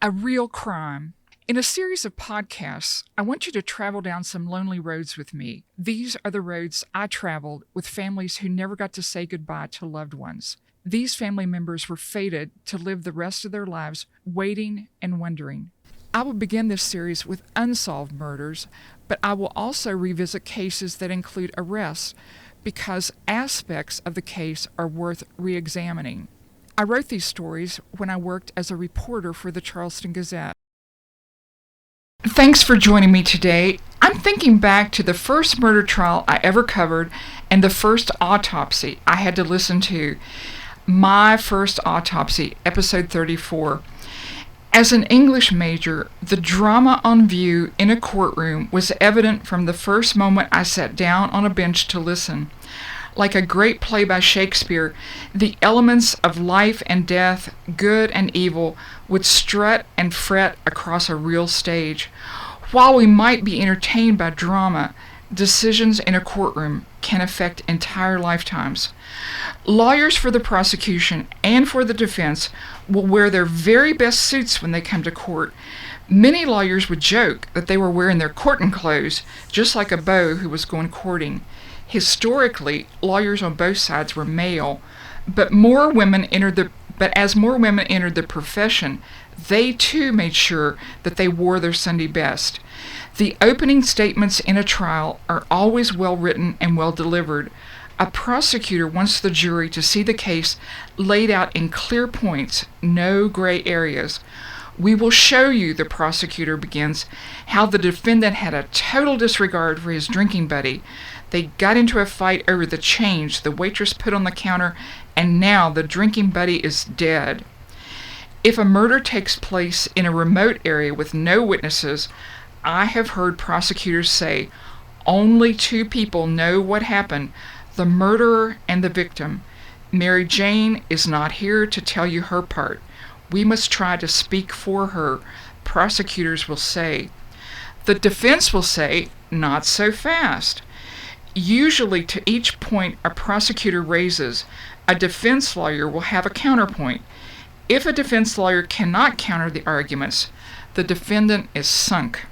A real crime. In a series of podcasts, I want you to travel down some lonely roads with me. These are the roads I traveled with families who never got to say goodbye to loved ones. These family members were fated to live the rest of their lives waiting and wondering. I will begin this series with unsolved murders, but I will also revisit cases that include arrests because aspects of the case are worth re-examining. I wrote these stories when I worked as a reporter for the Charleston Gazette. Thanks for joining me today. I'm thinking back to the first murder trial I ever covered and the first autopsy I had to listen to. My first autopsy, episode 34. As an English major, the drama on view in a courtroom was evident from the first moment I sat down on a bench to listen. Like a great play by Shakespeare, the elements of life and death, good and evil, would strut and fret across a real stage. While we might be entertained by drama, decisions in a courtroom can affect entire lifetimes. Lawyers for the prosecution and for the defense will wear their very best suits when they come to court. Many lawyers would joke that they were wearing their courting clothes, just like a beau who was going courting. Historically, lawyers on both sides were male, but as more women entered the profession, they too made sure that they wore their Sunday best. The opening statements in a trial are always well written and well delivered. A prosecutor wants the jury to see the case laid out in clear points, no gray areas. We will show you, the prosecutor begins, how the defendant had a total disregard for his drinking buddy. They got into a fight over the change the waitress put on the counter, and now the drinking buddy is dead. If a murder takes place in a remote area with no witnesses, I have heard prosecutors say, only two people know what happened, the murderer and the victim. Mary Jane is not here to tell you her part. We must try to speak for her, prosecutors will say. The defense will say, not so fast. Usually to each point a prosecutor raises, a defense lawyer will have a counterpoint. If a defense lawyer cannot counter the arguments, the defendant is sunk.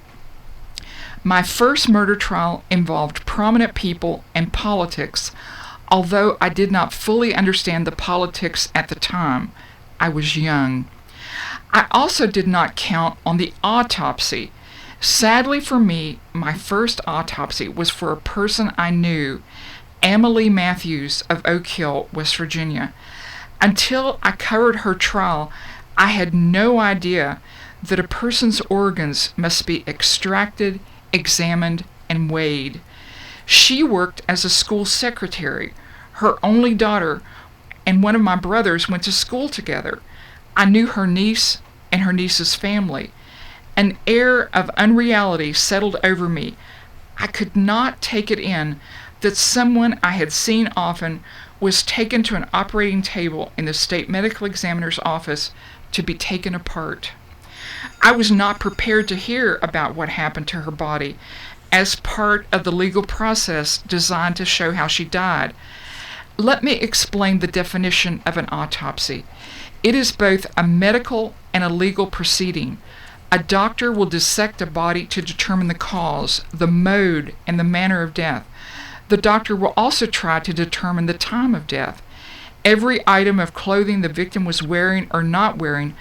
My first murder trial involved prominent people and politics, although I did not fully understand the politics at the time. I was young. I also did not count on the autopsy. Sadly for me, my first autopsy was for a person I knew, Emily Matthews of Oak Hill, West Virginia. Until I covered her trial, I had no idea that a person's organs must be extracted, examined, and weighed. She worked as a school secretary. Her only daughter and one of my brothers went to school together. I knew her niece and her niece's family. An air of unreality settled over me. I could not take it in that someone I had seen often was taken to an operating table in the state medical examiner's office to be taken apart. I was not prepared to hear about what happened to her body as part of the legal process designed to show how she died. Let me explain the definition of an autopsy. It is both a medical and a legal proceeding. A doctor will dissect a body to determine the cause, the mode, and the manner of death. The doctor will also try to determine the time of death. Every item of clothing the victim was wearing or not wearing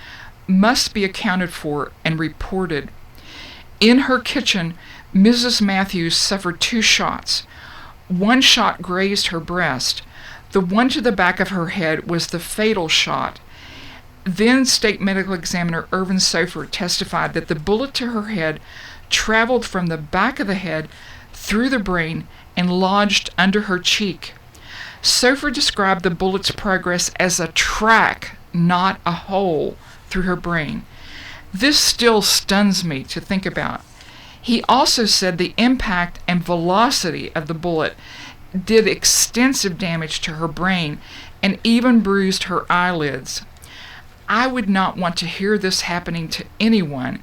must be accounted for and reported. In her kitchen, Mrs. Matthews suffered 2 shots. One shot grazed her breast. The one to the back of her head was the fatal shot. Then State Medical Examiner Irvin Sofer testified that the bullet to her head traveled from the back of the head through the brain and lodged under her cheek. Sofer described the bullet's progress as a track, not a hole, through her brain. This still stuns me to think about. He also said the impact and velocity of the bullet did extensive damage to her brain and even bruised her eyelids. I would not want to hear this happening to anyone,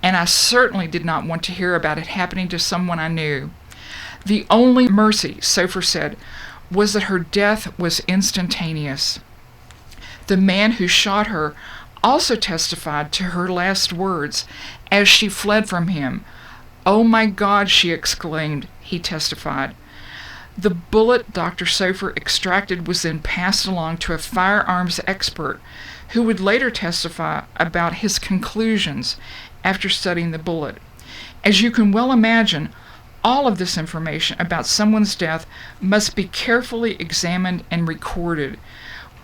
and I certainly did not want to hear about it happening to someone I knew. The only mercy, Sofer said, was that her death was instantaneous. The man who shot her also testified to her last words as she fled from him. "Oh my God," she exclaimed, he testified. The bullet Dr. Sofer extracted was then passed along to a firearms expert who would later testify about his conclusions after studying the bullet. As you can well imagine, all of this information about someone's death must be carefully examined and recorded.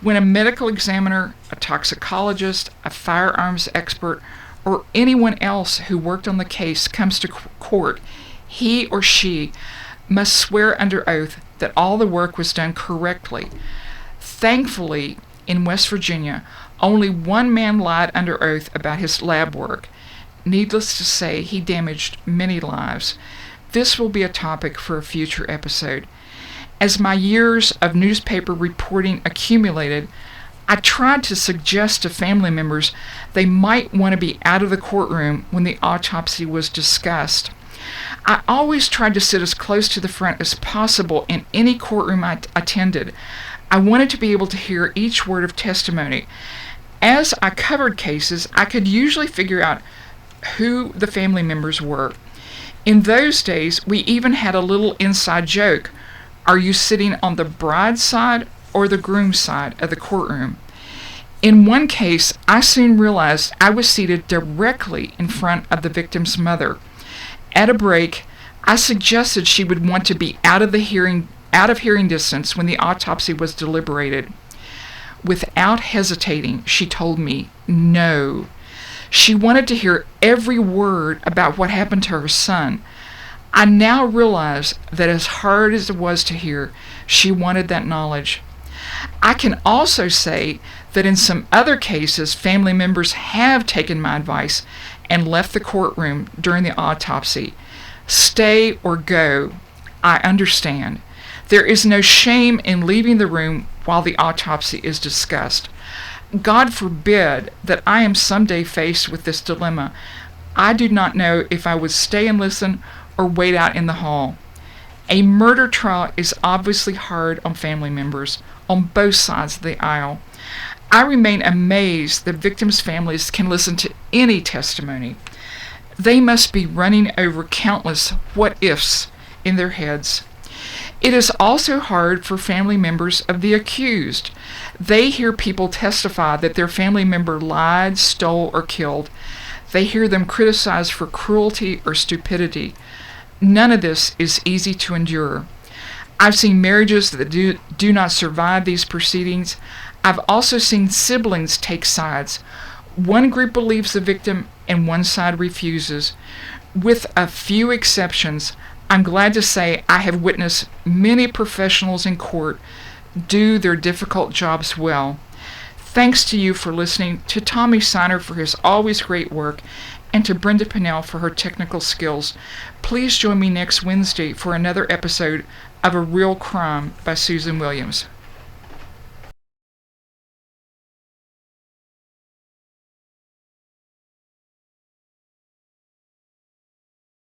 When a medical examiner, a toxicologist, a firearms expert, or anyone else who worked on the case comes to court, he or she must swear under oath that all the work was done correctly. Thankfully, in West Virginia, only one man lied under oath about his lab work. Needless to say, he damaged many lives. This will be a topic for a future episode. As my years of newspaper reporting accumulated, I tried to suggest to family members they might want to be out of the courtroom when the autopsy was discussed. I always tried to sit as close to the front as possible in any courtroom I attended. I wanted to be able to hear each word of testimony. As I covered cases, I could usually figure out who the family members were. In those days, we even had a little inside joke. Are you sitting on the bride's side or the groom's side of the courtroom? In one case, I soon realized I was seated directly in front of the victim's mother. At a break, I suggested she would want to be out of hearing distance when the autopsy was deliberated. Without hesitating, she told me no. She wanted to hear every word about what happened to her son. I now realize that as hard as it was to hear, she wanted that knowledge. I can also say that in some other cases, family members have taken my advice and left the courtroom during the autopsy. Stay or go, I understand. There is no shame in leaving the room while the autopsy is discussed. God forbid that I am someday faced with this dilemma. I do not know if I would stay and listen or wait out in the hall. A murder trial is obviously hard on family members on both sides of the aisle. I remain amazed that victims' families can listen to any testimony. They must be running over countless what-ifs in their heads. It is also hard for family members of the accused. They hear people testify that their family member lied, stole, or killed. They hear them criticized for cruelty or stupidity. None of this is easy to endure. I've seen marriages that do not survive these proceedings. I've also seen siblings take sides. One group believes the victim and one side refuses. With a few exceptions, I'm glad to say I have witnessed many professionals in court do their difficult jobs well. Thanks to you for listening, to Tommy Siner for his always great work, and to Brenda Pinnell for her technical skills. Please join me next Wednesday for another episode of A Real Crime by Susan Williams.